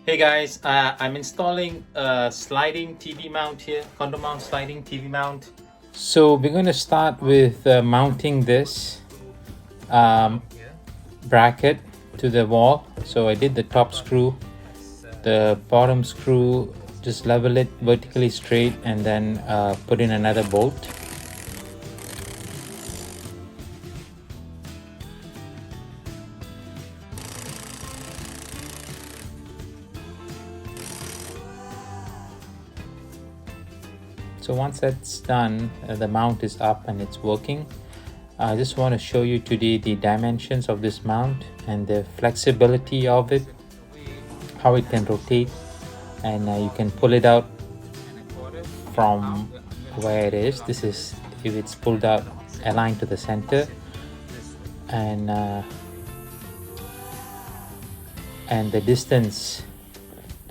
Hey guys, I'm installing a sliding TV mount here, condo mount sliding TV mount. So we're going to start with mounting this bracket to the wall. So I did the top screw, the bottom screw, just level it vertically straight and then put in another bolt. So once that's done, the mount is up and it's working. I just want to show you today the dimensions of this mount and the flexibility of it, how it can rotate, and you can pull it out from where it is. This is if it's pulled out aligned to the center, and the distance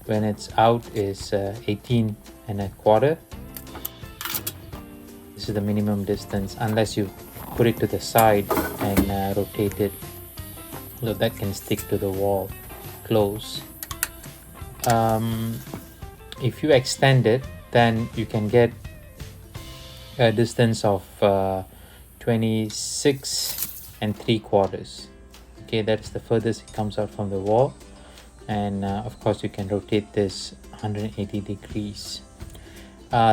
when it's out is 18.25. This is the minimum distance, unless you put it to the side and rotate it so that can stick to the wall close. If you extend it, then you can get a distance of 26.75. Okay, that's the furthest it comes out from the wall, and of course you can rotate this 180 degrees.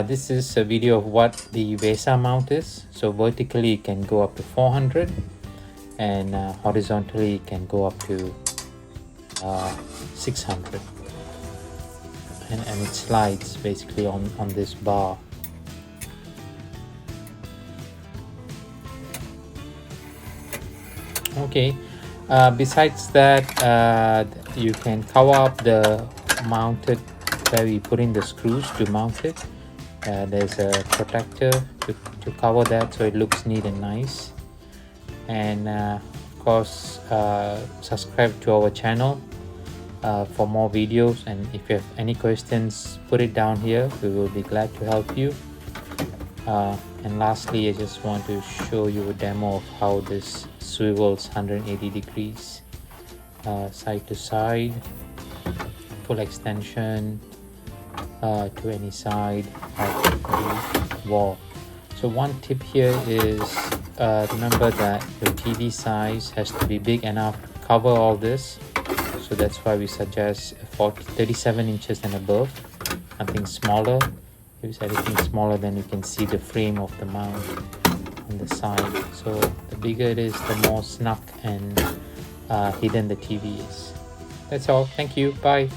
This is a video of what the VESA mount is. So vertically it can go up to 400 and horizontally it can go up to 600, and it slides basically on this bar. Okay, besides that, you can cover up the mounted where we put in the screws to mount it. There's a protector to cover that so it looks neat and nice. And of course, subscribe to our channel for more videos, and if you have any questions, put it down here. We will be glad to help you. And lastly, I just want to show you a demo of how this swivels 180 degrees side to side, full extension to any side of the wall. So one tip here is remember that your TV size has to be big enough to cover all this. So that's why we suggest 37 inches and above. Nothing smaller. If it's anything smaller, then you can see the frame of the mount on the side. So the bigger it is, the more snug and hidden the TV is. That's all. Thank you. Bye.